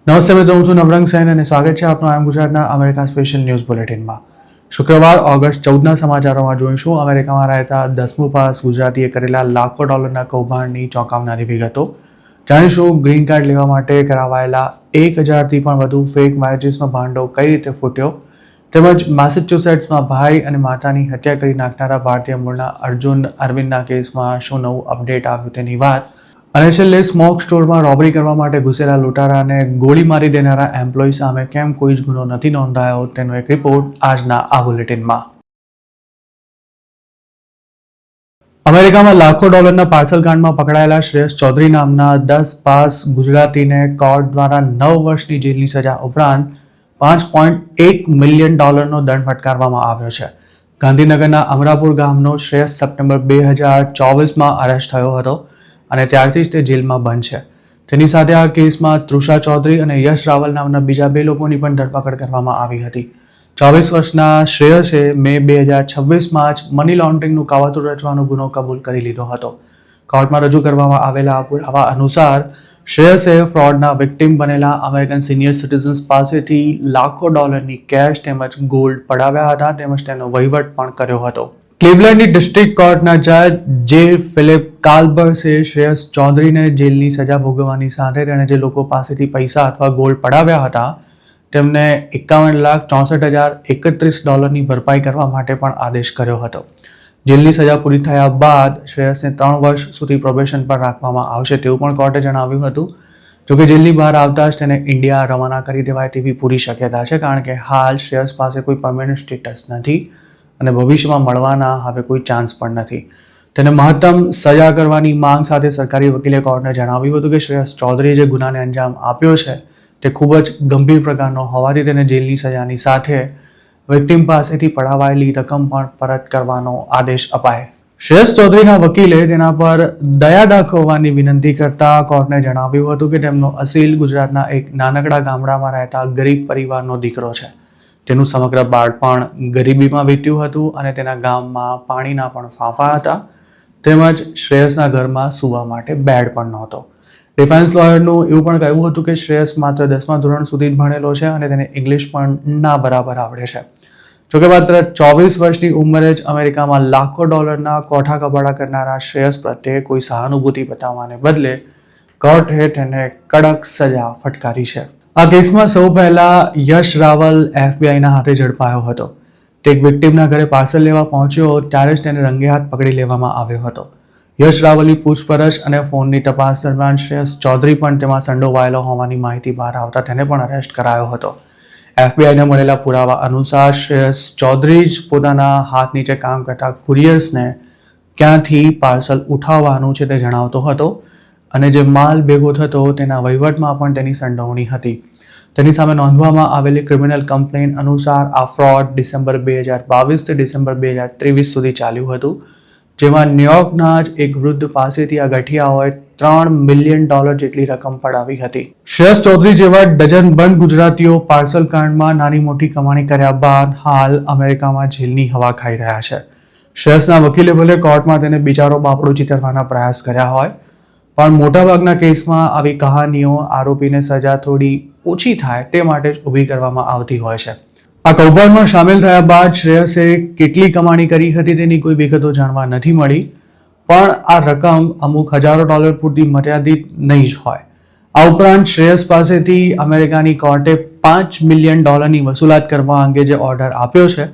નમસ્તે મિત્રો, હું છું નવરંગ સૈન અને સ્વાગત છે આપનું આમ ગુજરાતના અમેરિકા સ્પેશિયલ ન્યૂઝ બુલેટિનમાં. શુક્રવાર ઓગસ્ટ 14ના સમાચારોમાં જોઈશું અમેરિકામાં રહેતા 10મું પાસ ગુજરાતીએ કરેલા લાખો ડોલરના કૌભાંડની ચોંકાવનારી વિગતો. જાણીશું ગ્રીન કાર્ડ લેવા માટે કરાવાયેલા 1000થી પણ વધુ ફેક મેરેજીસનો ભાંડો કઈ રીતે ફૂટ્યો, તેમજ મેસેચ્યુસેટ્સમાં ભાઈ અને માતાની હત્યા કરી નાખનારા ભારતીય મૂળના અર્જુન અરવિંદના કેસમાં શું નવું અપડેટ આવ્યું તેની વાત, અને છેલ્લે સ્મોક સ્ટોરમાં રોબરી કરવા માટે ઘૂસેલા લૂંટારાને ગોળી મારી દેનારા એમ્પ્લોય સામે કેમ કોઈ જ ગુનો નથી નોંધાયો તેનો એક રિપોર્ટ આજના આ બુલેટિનમાં. અમેરિકામાં લાખો ડોલરના પાર્સલ કાંડમાં પકડાયેલા શ્રેયસ ચૌધરી નામના 10 પાસ ગુજરાતીને કોર્ટ દ્વારા 9 વર્ષની જેલની સજા ઉપરાંત $5.1 મિલિયન દંડ ફટકારવામાં આવ્યો છે. ગાંધીનગરના અમરાપુર ગામનો શ્રેયસ સપ્ટેમ્બર 2024માં અરેસ્ટ થયો હતો અને ત્યારથી જ તે જેલમાં બંધ છે. તેની સાથે આ કેસમાં તૃષા ચૌધરી અને યશ રાવલ નામના બીજા 2 લોકોની પણ ધરપકડ કરવામાં આવી હતી. 24 વર્ષના શ્રેયસે મે 2026માં જ મની લોન્ડરિંગનું કાવતરું રચવાનો ગુનો કબૂલ કરી લીધો હતો. કોર્ટમાં રજૂ કરવામાં આવેલા પુરાવા અનુસાર શ્રેયસે ફ્રોડના વિક્ટિમ બનેલા અમેરિકન સિનિયર સિટીઝન્સ પાસેથી લાખો ડોલરની કેશ તેમજ ગોલ્ડ પડાવ્યા હતા, તેમજ તેનો વહીવટ પણ કર્યો હતો. ક્લિવલેન્ડની ડિસ્ટ્રિક્ટ કોર્ટના જજ જે ફિલિપ કાલ્બર્સે શ્રેયસ ચૌધરીને જેલની સજા ભોગવવાની સાથે તેણે જે લોકો પાસેથી પૈસા અથવા ગોલ્ડ પડાવ્યા હતા તેમને $51,64,031 ભરપાઈ કરવા માટે પણ આદેશ કર્યો હતો. જેલની સજા પૂરી થયા બાદ શ્રેયસને 3 વર્ષ સુધી પ્રોબેશન પર રાખવામાં આવશે તેવું પણ કોર્ટે જણાવ્યું હતું. જોકે જેલની બહાર આવતા જ તેને ઇન્ડિયા રવાના કરી દેવાય તેવી પૂરી શક્યતા છે, કારણ કે હાલ શ્રેયસ પાસે કોઈ પરમેનન્ટ સ્ટેટસ નથી અને ભવિષ્યમાં મળવાના હવે કોઈ ચાન્સ પણ નથી. તેને મહત્તમ સજા કરવાની માંગ સાથે સરકારી વકીલે કોર્ટને જણાવ્યું હતું કે શ્રેયસ ચૌધરીએ જે ગુનાને અંજામ આપ્યો છે તે ખૂબ જ ગંભીર પ્રકારનો હોવાથી તેને જેલની સજાની સાથે વિક્ટિમ પાસેથી પડાવાયેલી રકમ પણ પરત કરવાનો આદેશ અપાય. શ્રેયસ ચૌધરીના વકીલે તેના પર દયા દાખવવાની વિનંતી કરતા કોર્ટને જણાવ્યું હતું કે તેમનો અસીલ ગુજરાતના એક નાનકડા ગામડામાં રહેતા ગરીબ પરિવારનો દીકરો છે. તેનું સમગ્ર બાળપણ ગરીબીમાં વીત્યું હતું અને તેના ગામમાં પાણીના પણ ફાંફા હતા, તેમજ શ્રેયસના ઘરમાં સૂવા માટે બેડ પણ નહોતો. ડિફેન્સ લોયરનું એવું પણ કહેવું હતું કે શ્રેયસ માત્ર 10મા ધોરણ સુધી જ ભણેલો છે અને તેને ઇંગ્લિશ પણ ના બરાબર આવડે છે. જોકે માત્ર 24 વર્ષની ઉંમરે જ અમેરિકામાં લાખો ડોલરના કોઠા કબાડા કરનારા શ્રેયસ પ્રત્યે કોઈ સહાનુભૂતિ બતાવવાને બદલે કોર્ટે તેને કડક સજા ફટકારી છે. આ કેસમાં સૌ પહેલા યશ રાવલ FBI હાથે ઝડપાયો હતો. તે એક વિક્ટિમના ઘરે પાર્સલ લેવા પહોંચ્યો ત્યારે જ તેને રંગે હાથ પકડી લેવામાં આવ્યો હતો. યશ રાવલની પૂછપરછ અને ફોનની તપાસ દરમિયાન શ્રેયસ ચૌધરી પણ તેમાં સંડોવાયેલો હોવાની માહિતી બહાર આવતા તેને પણ અરેસ્ટ કરાયો હતો. FBIને મળેલા પુરાવા અનુસાર શ્રેયસ ચૌધરી જ પોતાના હાથ નીચે કામ કરતા કુરિયર્સને ક્યાંથી પાર્સલ ઉઠાવવાનું છે તે જણાવતો હતો અને જે માલ ભેગો થતો તેના વહીવટમાં પણ તેની સંડોવણી હતી. તેની સામે નોંધવામાં આવેલી ક્રિમિનલ કમ્પ્લેન અનુસાર આ ફ્રોડ ડિસેમ્બર 2022 થી ડિસેમ્બર 2023 સુધી ચાલ્યું હતું, જેમાં ન્યુયોર્કના જ એક વૃદ્ધ પાસેથી આ ગઠિયાઓએ $3 મિલિયન જેટલી રકમ પડાવી હતી. શ્રેયસ ચૌધરી જેવા ડઝનબંધ ગુજરાતીઓ પાર્સલ કાંડમાં નાની મોટી કમાણી કર્યા બાદ હાલ અમેરિકામાં જેલની હવા ખાઈ રહ્યા છે. શ્રેયસના વકીલે ભલે કોર્ટમાં તેને બિચારો બાપડો ચીતરવાના પ્રયાસ કર્યા હોય, પણ મોટાભાગના કેસમાં આવી કહાનીઓ આરોપીને સજા થોડી ઓછી થાય તે માટે જ ઊભી કરવામાં આવતી હોય છે. આ કૌભાંડમાં સામેલ થયા બાદ શ્રેયસે કેટલી કમાણી કરી હતી તેની કોઈ વિગતો જાણવા નથી મળી, પણ આ રકમ અમુક હજારો ડોલર પૂરતી મર્યાદિત નહીં જ હોય. આ ઉપરાંત શ્રેયસ પાસેથી અમેરિકાની કોર્ટે $5 મિલિયન વસૂલાત કરવા અંગે જે ઓર્ડર આપ્યો છે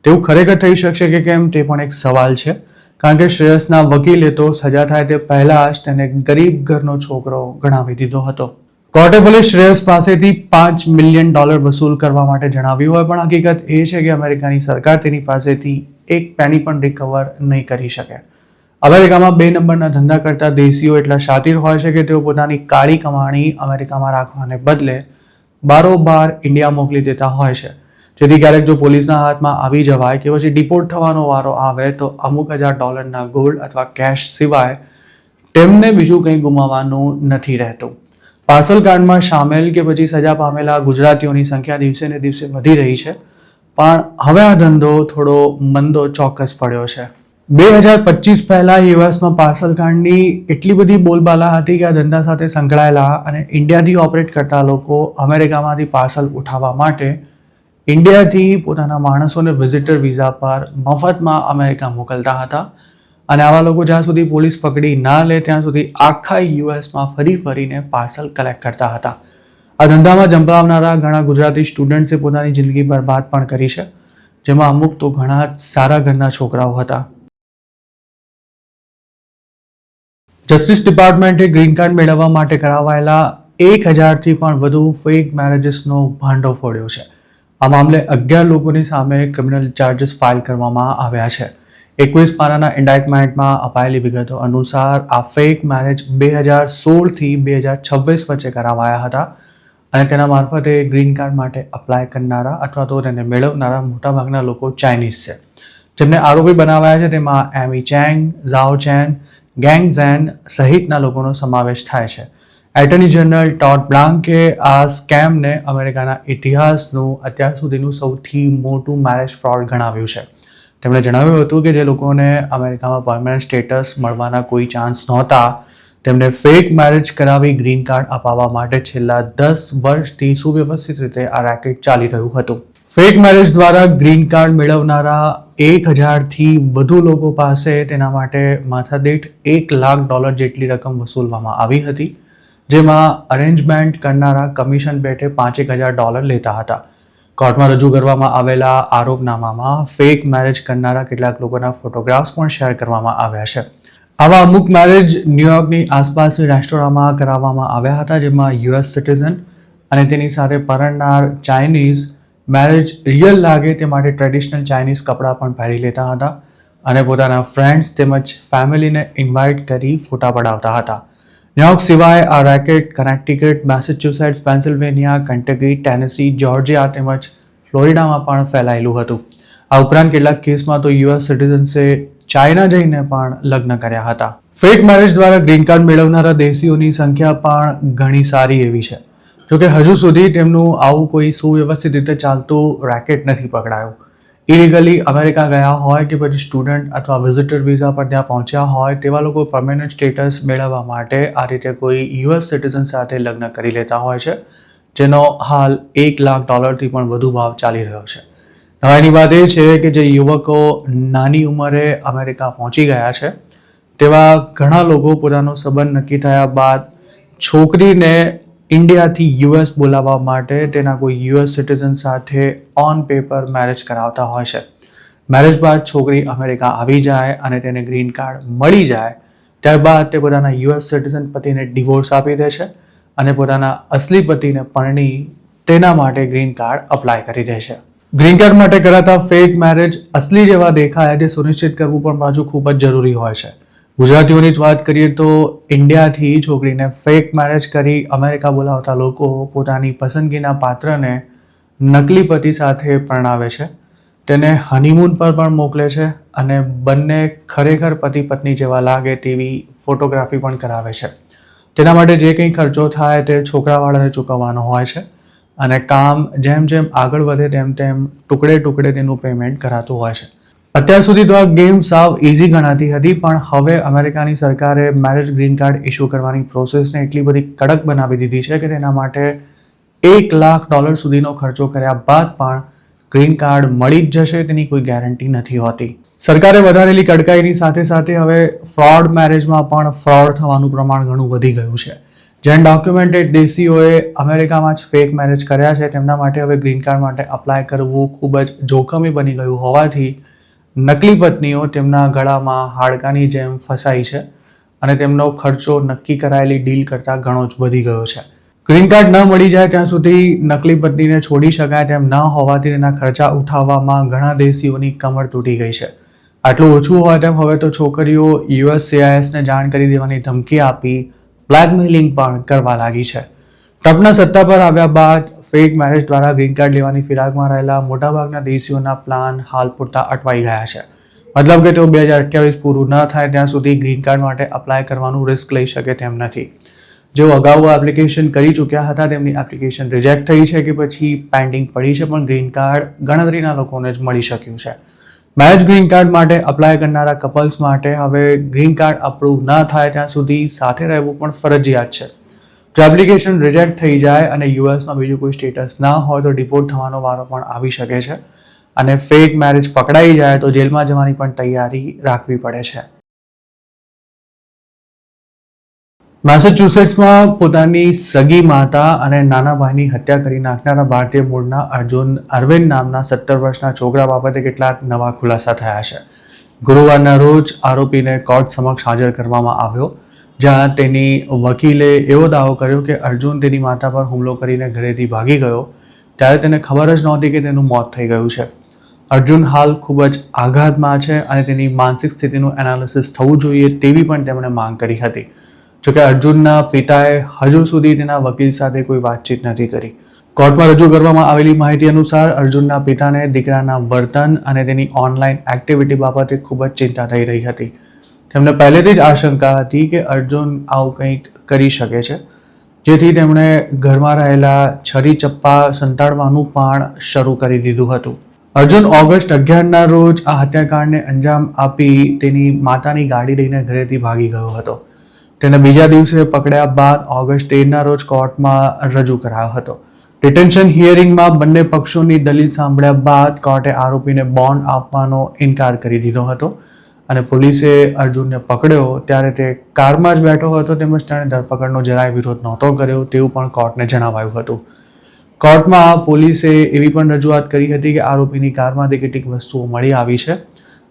તેવું ખરેખર થઈ શકશે કે કેમ તે પણ એક સવાલ છે, કારણ કે શ્રેયસના વકીલે તો સજા થાય તે પહેલા જ તેને ગરીબ ઘરનો છોકરો ગણાવી દીધો હતો. કોર્ટે ભલે શ્રેયસ પાસેથી $5 મિલિયન વસૂલ કરવા માટે જણાવ્યું હોય, પણ હકીકત એ છે કે અમેરિકાની સરકાર તેની પાસેથી એક પેની પણ રિકવર નહીં કરી શકે. અમેરિકામાં 2 નંબરના ધંધા કરતા દેશીઓ એટલા શાતિર હોય છે કે તેઓ પોતાની કાળી કમાણી અમેરિકામાં રાખવાને બદલે બારોબાર ઇન્ડિયા મોકલી દેતા હોય છે, જેથી ક્યારેક જો પોલીસના હાથમાં આવી જવાય કે પછી ડિપોર્ટ થવાનો વારો આવે તો અમુક $1000 ગોલ્ડ અથવા કેશ સિવાય તેમને બીજું કંઈ ગુમાવવાનું નથી રહેતું. પાર્સલ કાંડમાં સામેલ કે પછી સજા પામેલા ગુજરાતીઓની સંખ્યા દિવસે ને દિવસે વધી રહી છે, પણ હવે આ ધંધો થોડો મંદો ચોક્કસ પડ્યો છે. 2025 પહેલા યુએસમાં પાર્સલ કાંડની એટલી બધી બોલબાલા હતી કે આ ધંધા સાથે સંકળાયેલા અને ઇન્ડિયાથી ઓપરેટ કરતા લોકો અમેરિકામાંથી પાર્સલ ઉઠાવવા માટે ઇન્ડિયાથી પોતાના માણસોને વિઝિટર વિઝા પર મફતમાં અમેરિકા મોકલતા હતા અને આવા લોકો જ્યાં સુધી પોલીસ પકડી ના લે ત્યાં સુધી આખા યુએસમાં ફરીને પાર્સલ કલેક્ટ કરતા હતા. આ ધંધામાં ઝંપલાવનારા ઘણા ગુજરાતી સ્ટુડન્ટ્સે પોતાની જિંદગી બરબાદ પણ કરી છે, જેમાં અમુક તો ઘણા જ સારા ઘરના છોકરાઓ હતા. જસ્ટિસ ડિપાર્ટમેન્ટે ગ્રીન કાર્ડ મેળવવા માટે કરાવાયેલા 1000થી પણ વધુ ફેક મેરેજીસનો ભાંડો ફોડ્યો છે. આ મામલે 11 લોકોની સામે ક્રિમિનલ ચાર્જીસ ફાઇલ કરવામાં આવ્યા છે. 21 પાનાના ઇન્ડાઇટમેન્ટમાં અપાયેલી વિગતો અનુસાર આ ફેક મેરેજ 2016થી 2026 વચ્ચે કરાવાયા હતા અને તેના મારફતે ગ્રીન કાર્ડ માટે અપ્લાય કરનારા અથવા તો તેને મેળવનારા મોટાભાગના લોકો ચાઇનીઝ છે. જેમને આરોપી બનાવાયા છે તેમાં એમી ચેંગ, ઝાઓ ચેન, ગેંગ ઝેન સહિતના લોકોનો સમાવેશ થાય છે. એટર્ની જનરલ ટોડ બ્લાન્કે આ સ્કેમને અમેરિકાના ઇતિહાસનું અત્યાર સુધીનું સૌથી મોટું મેરેજ ફ્રોડ ગણાવ્યું છે. તેમણે જણાવ્યું હતું કે જે લોકોને અમેરિકામાં પરમેનન્ટ સ્ટેટસ મળવાના કોઈ ચાન્સ નહોતા તેમને ફેક મેરેજ કરાવી ગ્રીન કાર્ડ અપાવવા માટે છેલ્લા 10 વર્ષથી સુવ્યવસ્થિત રીતે આ રેકેટ ચાલી રહ્યું હતું. ફેક મેરેજ દ્વારા ગ્રીન કાર્ડ મેળવનારા 1000થી વધુ લોકો પાસે તેના માટે માથાદીઠ $1 લાખ જેટલી રકમ વસૂલવામાં આવી હતી, જેમાં અરેન્જમેન્ટ કરનારા કમિશન પેટે $5000 લેતા હતા. કોર્ટમાં રજૂ કરવામાં આવેલા આરોપનામામાં ફેક મેરેજ કરનારા કેટલાક લોકોના ફોટોગ્રાફ્સ પણ શેર કરવામાં આવ્યા છે. આવા અમુક મેરેજ ન્યુયોર્કની આસપાસની રેસ્ટોરાંમાં કરાવવામાં આવ્યા હતા, જેમાં યુએસ સિટીઝન અને તેની સાથે પરણનાર ચાઇનીઝ મેરેજ રિયલ લાગે તે માટે ટ્રેડિશનલ ચાઇનીઝ કપડાં પણ પહેરી લેતા હતા અને પોતાના ફ્રેન્ડ્સ તેમજ ફેમિલીને ઇન્વાઇટ કરી ફોટા પડાવતા હતા. ન્યુયોર્ક સિવાય આ racket Connecticut, Massachusetts, Pennsylvania, Kentucky, Tennessee, Georgia તેમજ ફ્લોરિડામાં પણ ફેલાયેલું હતું. આ ઉપરાંત કેટલાક કેસમાં તો યુએસ સિટીઝન્સે ચાઇના જઈને પણ લગ્ન કર્યા હતા. ફેક મેરેજ દ્વારા ગ્રીન કાર્ડ મેળવનારા દેશીઓની સંખ્યા પણ ઘણી સારી એવી છે. જોકે હજુ સુધી તેમનું આવું કોઈ સુવ્યવસ્થિત રીતે ચાલતું રેકેટ નથી પકડાયું. ઇલીગલી અમેરિકા ગયા હોય કે પછી સ્ટુડન્ટ અથવા વિઝિટર વિઝા પર ત્યાં પહોંચ્યા હોય તેવા લોકો પરમેનન્ટ સ્ટેટસ મેળવવા માટે આ રીતે કોઈ યુએસ સિટીઝન સાથે લગ્ન કરી લેતા હોય છે, જેનો હાલ $1 લાખથી પણ વધુ ભાવ ચાલી રહ્યો છે. નવાઈની વાત એ છે કે જે યુવકો નાની ઉંમરે અમેરિકા પહોંચી ગયા છે તેવા ઘણા લોકો પોતાનો સંબંધ નક્કી થયા બાદ છોકરીને ઇન્ડિયાથી યુએસ બોલાવવા માટે તેના કોઈ યુએસ સિટીઝન સાથે ઓન પેપર મેરેજ કરાવતા હોય છે. મેરેજ બાદ છોકરી અમેરિકા આવી જાય અને તેને ગ્રીન કાર્ડ મળી જાય ત્યારબાદ તે પોતાના યુએસ સિટીઝન પતિને ડિવોર્સ આપી દે છે અને પોતાના અસલી પતિને પરણી તેના માટે ગ્રીન કાર્ડ અપ્લાય કરી દે છે. ગ્રીન કાર્ડ માટે કરાતા ફેક મેરેજ અસલી જેવા દેખાય તે સુનિશ્ચિત કરવું પણ પાછું ખૂબ જ જરૂરી હોય છે. ગુજરાતીઓની જ વાત કરીએ તો ઇન્ડિયાથી છોકરીને ફેક મેરેજ કરી અમેરિકા બોલાવતા લોકો પોતાની પસંદગીના પાત્રને નકલી પતિ સાથે પરણાવે છે, તેને હનીમૂન પર પણ મોકલે છે અને બંને ખરેખર પતિ પત્ની જેવા લાગે તેવી ફોટોગ્રાફી પણ કરાવે છે. તેના માટે જે કંઈ ખર્ચો થાય તે છોકરાવાળાને ચૂકવવાનો હોય છે અને કામ જેમ જેમ આગળ વધે તેમ તેમ ટુકડે તેનું પેમેન્ટ કરાતું હોય છે. અત્યાર સુધી તો આ ગેમ સાવ ઇઝી ગણાતી હતી, પણ હવે અમેરિકાની સરકારે મેરેજ ગ્રીન કાર્ડ ઇસ્યુ કરવાની પ્રોસેસને એટલી બધી કડક બનાવી દીધી છે કે તેના માટે $1 લાખ સુધીનો ખર્ચો કર્યા બાદ પણ ગ્રીન કાર્ડ મળી જ જશે તેની કોઈ ગેરંટી નથી હોતી. સરકારે વધારેલી કડકાઈની સાથે સાથે હવે ફ્રોડ મેરેજમાં પણ ફ્રોડ થવાનું પ્રમાણ ઘણું વધી ગયું છે. જે ડોક્યુમેન્ટેડ દેશીઓએ અમેરિકામાં જ ફેક મેરેજ કર્યા છે તેમના માટે હવે ગ્રીન કાર્ડ માટે અપ્લાય કરવું ખૂબ જ જોખમી બની ગયું હોવાથી નકલી પત્નીઓ તેમના ગળામાં હાડકાની જેમ ફસાઈ છે અને તેમનો ખર્ચો નક્કી કરાયેલી ડીલ કરતાં ઘણો જ વધી ગયો છે. ગ્રીન કાર્ડ ન મળી જાય ત્યાં સુધી નકલી પત્નીને છોડી શકાય તેમ ન હોવાથી તેના ખર્ચા ઉઠાવવામાં ઘણા દેશીઓની કમર તૂટી ગઈ છે. આટલું ઓછું હોય તેમ હવે તો છોકરીઓ USCISને જાણ કરી દેવાની ધમકી આપી બ્લેકમેલિંગ પણ કરવા લાગી છે. ટ્રમ્પના સત્તા પર આવ્યા બાદ ફેક મેરેજ દ્વારા ગ્રીન કાર્ડ લેવાની ફિરાકમાં રહેલા મોટાભાગના દેશીઓના પ્લાન હાલ પૂરતા અટવાઈ ગયા છે. મતલબ કે તેઓ 2028 પૂરું ન થાય ત્યાં સુધી ગ્રીન કાર્ડ માટે અપ્લાય કરવાનું રિસ્ક લઈ શકે તેમ નથી. જેઓ અગાઉ એપ્લિકેશન કરી ચૂક્યા હતા તેમની એપ્લિકેશન રિજેક્ટ થઈ છે કે પછી પેન્ડિંગ પડી છે, પણ ગ્રીન કાર્ડ ગણતરીના લોકોને જ મળી શક્યું છે. મેરેજ ગ્રીન કાર્ડ માટે અપ્લાય કરનારા કપલ્સ માટે હવે ગ્રીન કાર્ડ અપ્રૂવ ન થાય ત્યાં સુધી સાથે રહેવું પણ ફરજિયાત છે. જો એપ્લિકેશન રિજેક્ટ થઈ જાય અને યુએસમાં બીજું કોઈ સ્ટેટસ ના હોય તો ડિપોર્ટ થવાનો વારો પણ આવી શકે છે અને ફેક મેરેજ પકડાઈ જાય તો જેલમાં જવાની પણ તૈયારી રાખવી પડે છે. મેસેચ્યુસેટ્સમાં પોતાની સગી માતા અને નાના ભાઈની હત્યા કરી નાખનારા ભારતીય મૂળના અર્જુન અરવિંદ નામના 17 વર્ષના છોકરા બાબતે કેટલાક નવા ખુલાસા થયા છે. ગુરુવારના રોજ આરોપીને કોર્ટ સમક્ષ હાજર કરવામાં આવ્યો, જ્યાં તેની વકીલે એવો દાવો કર્યો કે અર્જુન તેની માતા પર હુમલો કરીને ઘરેથી ભાગી ગયો ત્યારે તેને ખબર જ નહોતી કે તેનું મોત થઈ ગયું છે. અર્જુન હાલ ખૂબ જ આઘાતમાં છે અને તેની માનસિક સ્થિતિનું એનાલિસિસ થવું જોઈએ તેવી પણ તેમણે માંગ કરી હતી. જોકે અર્જુનના પિતાએ હજુ સુધી તેના વકીલ સાથે કોઈ વાતચીત નથી કરી. કોર્ટમાં રજૂ કરવામાં આવેલી માહિતી અનુસાર અર્જુનના પિતાને દીકરાના વર્તન અને તેની ઓનલાઈન એક્ટિવિટી બાબતે ખૂબ જ ચિંતા થઈ રહી હતી. તેમને પહેલેથી જ આશંકા હતી કે અર્જુન આવું કંઈક કરી શકે છે, જેથી તેમણે ઘરમાં રહેલા છરી ચપ્પા સંતાડવાનું પણ શરૂ કરી દીધું હતું. અર્જુન ઓગસ્ટ 11ના રોજ આ હત્યાકાંડને અંજામ આપી તેની માતાની ગાડી લઈને ઘરેથી ભાગી ગયો હતો. તેને બીજા દિવસે પકડ્યા બાદ ઓગસ્ટ 13ના રોજ કોર્ટમાં રજૂ કરાયો હતો. ડિટેન્શન હિયરિંગમાં બંને પક્ષોની દલીલ સાંભળ્યા બાદ કોર્ટે આરોપીને બોન્ડ આપવાનો ઇનકાર કરી દીધો હતો અને પોલીસે અર્જુનને પકડ્યો ત્યારે તે કારમાં જ બેઠો હતો તેમજ તેણે ધરપકડનો જરાય વિરોધ નહોતો કર્યો તેવું પણ કોર્ટને જણાવાયું હતું. કોર્ટમાં પોલીસે એવી પણ રજૂઆત કરી હતી કે આરોપીની કારમાંથી કેટલીક વસ્તુઓ મળી આવી છે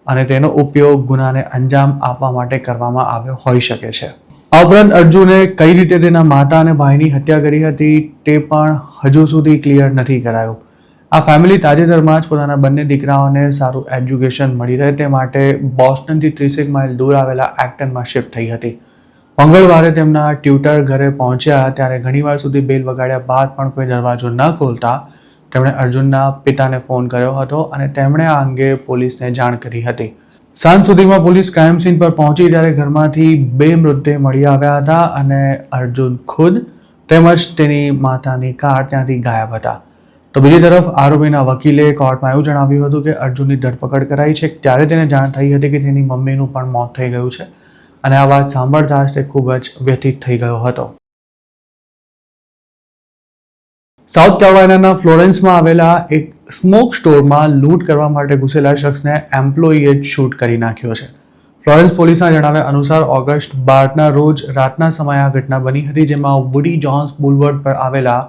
અને તેનો ઉપયોગ ગુનાને અંજામ આપવા માટે કરવામાં આવ્યો હોઈ શકે છે. આ ઉપરાંત અર્જુને કઈ રીતે તેના માતા અને ભાઈની હત્યા કરી હતી તે પણ હજુ સુધી ક્લિયર નથી કરાયું. આ ફેમિલી તાજેતરમાં જ પોતાના બંને દીકરાઓને સારું એજ્યુકેશન મળી રહે તે માટે બોસ્ટનથી 30 માઇલ દૂર આવેલા એક્ટનમાં શિફ્ટ થઈ હતી. મંગળવારે તેમના ટ્યુટર ઘરે પહોંચ્યા ત્યારે ઘણીવાર સુધી બેલ વગાડ્યા બાદ પણ કોઈ દરવાજો ન ખોલતા તેમણે અર્જુનના પિતાને ફોન કર્યો હતો અને તેમણે આ અંગે પોલીસને જાણ કરી હતી. સાંજ સુધીમાં પોલીસ ક્રાઇમ સીન પર પહોંચી ત્યારે ઘરમાંથી 2 મૃતદેહ મળી આવ્યા હતા અને અર્જુન ખુદ તેમજ તેની માતાની કાર ત્યાંથી ગાયબ હતા. તો બીજી તરફ આરોપીના વકીલે કોર્ટમાં એવું જણાવ્યું હતું કે અર્જુનની ધરપકડ કરાઈ છે ત્યારે તેને જાણ થઈ હતી કે તેની મમ્મીનું પણ મોત થઈ ગયું છે અને આ વાત સાંભળતા જ તે ખૂબ જ વ્યથિત થઈ ગયો હતો. સાઉથ કેરોલાઇનાના ફ્લોરેન્સમાં આવેલા એક સ્મોક સ્ટોરમાં લૂંટ કરવા માટે ઘૂસેલા શખ્સને એમ્પ્લોયીએ જ શૂટ કરી નાખ્યો છે. ફ્લોરેન્સ પોલીસના જણાવ્યા અનુસાર ઓગસ્ટ 12ના રોજ રાતના સમયે આ ઘટના બની હતી, જેમાં વુડી જોન્સ બુલવર્ડ પર આવેલા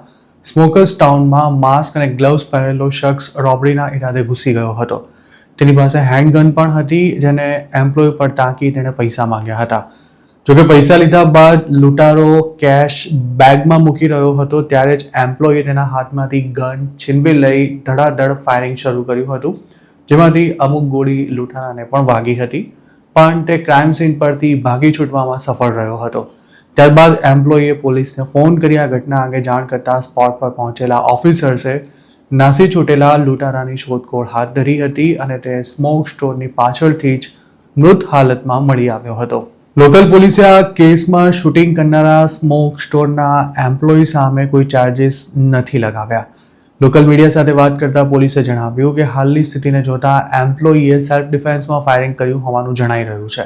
સ્મોકર્સ ટાઉનમાં માસ્ક અને ગ્લવ્સ પહેરેલો શખ્સ રોબરીના ઈરાદે ઘૂસી ગયો હતો. તેની પાસે હેન્ડગન પણ હતી જેને એમ્પ્લોય પર તાકી તેણે પૈસા માંગ્યા હતા. જોકે પૈસા લીધા બાદ લૂંટારો કેશ બેગમાં મૂકી રહ્યો હતો ત્યારે જ એમ્પ્લોયે તેના હાથમાંથી ગન છીનવી લઈ ધડાધડ ફાયરિંગ શરૂ કર્યું હતું, જેમાંથી અમુક ગોળી લૂંટારાને પણ વાગી હતી, પણ તે ક્રાઇમ સીન પરથી ભાગી છૂટવામાં સફળ રહ્યો હતો. ત્યારબાદ એમ્પ્લોયે પોલીસને ફોન કરી આ ઘટના અંગે જાણ કરતા સ્પોટ પર પહોંચેલા ઓફિસર્સે નાસી છૂટેલા લૂંટારાની શોધખોળ હાથ ધરી હતી અને તે સ્મોક સ્ટોરની પાછળથી જ મૃત હાલતમાં મળી આવ્યો હતો. લોકલ પોલીસે આ કેસમાં શૂટિંગ કરનારા સ્મોક સ્ટોરના એમ્પ્લોય સામે કોઈ ચાર્જીસ નથી લગાવ્યા. લોકલ મીડિયા સાથે વાત કરતા પોલીસે જણાવ્યું કે હાલની સ્થિતિને જોતા એમ્પ્લોયીએ સેલ્ફ ડિફેન્સમાં ફાયરિંગ કર્યું હોવાનું જણાઈ રહ્યું છે.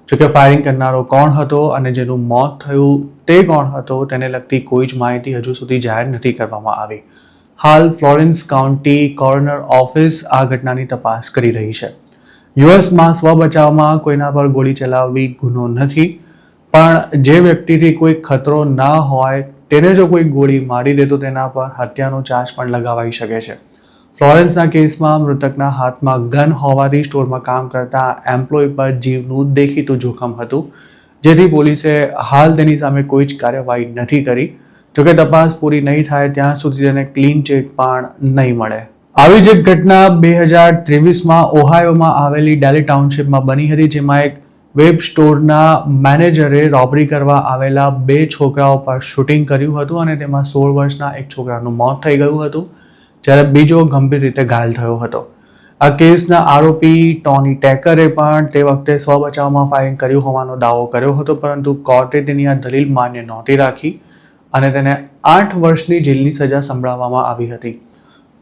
જોકે ફાયરિંગ કરનારો કોણ હતો અને જેનું મોત થયું તે કોણ હતો તેને લગતી કોઈ જ માહિતી હજુ સુધી જાહેર નથી કરવામાં આવી. હાલ ફ્લોરેન્સ કાઉન્ટી કોરોનર ઓફિસ આ ઘટનાની તપાસ કરી રહી છે. યુએસમાં સ્વ બચાવમાં કોઈના પર ગોળી ચલાવવી ગુનો નથી, પણ જે વ્યક્તિથી કોઈ ખતરો ના હોય તેને જો કોઈ ગોળી મારી દે તો તેના પર હત્યાનો ચાર્જ પણ લગાવાઈ શકે છે. ફ્લોરેન્સના કેસમાં મૃતકના હાથમાં ગન હોવાથી સ્ટોરમાં કામ કરતા એમ્પ્લોય પર જીવનું દેખીતું જોખમ હતું, જેથી પોલીસે હાલ તેની સામે કોઈ જ કાર્યવાહી નથી કરી. જોકે તપાસ પૂરી નહીં થાય ત્યાં સુધી તેને ક્લીન ચીટ પણ નહીં મળે. આવી જ એક ઘટના 2023માં ઓહાયોમાં આવેલી ડેલી ટાઉનશીપમાં બની હતી, જેમાં એક વેબ સ્ટોરના મેનેજરે રોબરી કરવા આવેલા 2 છોકરાઓ પર શૂટિંગ કર્યું હતું અને તેમાં 16 વર્ષના એક છોકરાનું મોત થઈ ગયું હતું જ્યારે બીજો ગંભીર રીતે ઘાયલ થયો હતો. આ કેસના આરોપી ટોની ટેકરે પણ તે વખતે સ્વ બચાવમાં ફાયરિંગ કર્યું હોવાનો દાવો કર્યો હતો, પરંતુ કોર્ટે તેની આ દલીલ માન્ય નહોતી રાખી અને તેને 8 વર્ષની જેલની સજા સંભળાવવામાં આવી હતી.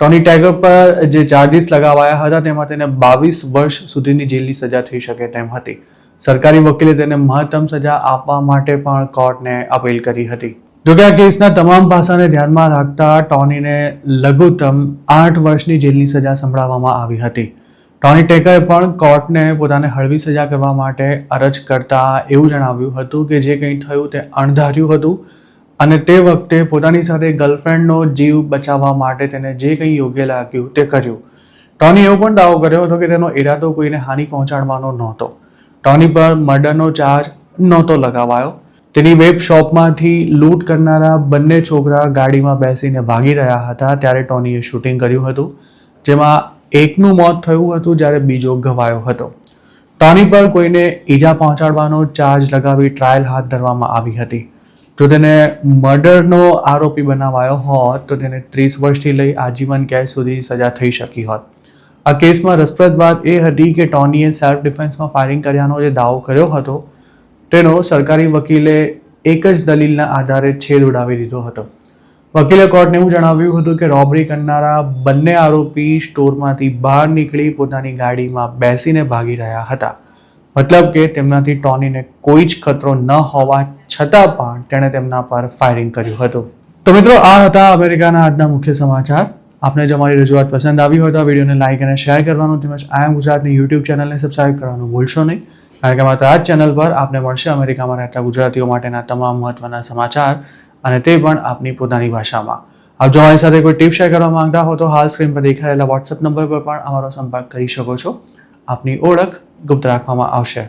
ટોની ટાઈગર પર જે ચાર્જિસ લગાવાયા હતા તેમાં તેને 22 વર્ષ સુધીની જેલની સજા થઈ શકે તેમ હતી. સરકારી વકીલે તેને મહત્તમ સજા આપવા માટે પણ કોર્ટને અપીલ કરી હતી. જોકે આ કેસના તમામ પાસાને ધ્યાનમાં રાખતા ટોનીને લઘુત્તમ 8 વર્ષની જેલની સજા સંભળાવવામાં આવી હતી. ટોની ટેકરે પણ કોર્ટને પોતાને હળવી સજા કરવા માટે અરજ કરતા એવું જણાવ્યું હતું કે જે કંઈ થયું તે અણધાર્યું હતું અને તે વખતે પોતાની સાથે ગર્લફ્રેન્ડનો જીવ બચાવવા માટે તેને જે કંઈ યોગ્ય લાગ્યું તે કર્યું. ટોની એવો પણ દાવો કર્યો હતો કે તેનો ઈરાદો કોઈને હાનિ પહોંચાડવાનો નહોતો. ટોની પર મર્ડરનો ચાર્જ નહોતો લગાવાયો. તેની વેબ શોપમાંથી લૂંટ કરનારા બંને છોકરા ગાડીમાં બેસીને ભાગી રહ્યા હતા ત્યારે ટોનીએ શૂટિંગ કર્યું હતું, જેમાં એકનું મોત થયું હતું જ્યારે બીજો ઘવાયો હતો. ટોની પર કોઈને ઈજા પહોંચાડવાનો ચાર્જ લગાવી ટ્રાયલ હાથ ધરવામાં આવી હતી. જો તેને મર્ડરનો આરોપી બનાવાયો હોત તો તેને 30 વર્ષથી લઈ આજીવન કેદ સુધી સજા થઈ શકી હોત. આ કેસમાં રસપ્રદ વાત એ હતી કે ટોનીએ સેલ્ફ ડિફેન્સમાં ફાયરિંગ કર્યાનો જે દાવો કર્યો હતો તેનો સરકારી વકીલે એક જ દલીલના આધારે છેદ ઉડાવી દીધો હતો. વકીલે કોર્ટને એવું જણાવ્યું હતું કે રોબરી કરનારા બંને આરોપી સ્ટોરમાંથી બહાર નીકળી પોતાની ગાડીમાં બેસીને ભાગી રહ્યા હતા. મતલબ કે તેમનાથી ટોનીને કોઈ જ ખતરો ન હોવા છતાં પણ તેણે તેમના પર ફાયરિંગ કર્યું હતું. તો મિત્રો, આ હતા અમેરિકાના આજના મુખ્ય સમાચાર. આપને જો અમારી રજૂઆત પસંદ આવી હોય તો આ વિડીયોને લાઇક અને શેર કરવાનું તેમજ આઈ એમ ગુજરાતની યુટ્યુબ ચેનલને સબસ્ક્રાઇબ કરવાનું ભૂલશો નહીં, કારણ કે માત્ર આ જ ચેનલ પર આપને મળશે અમેરિકામાં રહેતા ગુજરાતીઓ માટેના તમામ મહત્વના સમાચાર અને તે પણ આપની પોતાની ભાષામાં. આપ જો અમારી સાથે કોઈ ટિપ શેર કરવા માંગતા હો તો હાલ સ્ક્રીન પર દેખાયેલા વોટ્સએપ નંબર પર પણ અમારો સંપર્ક કરી શકો છો. આપની ઓળખ ગુપ્ત રાખવામાં આવશે.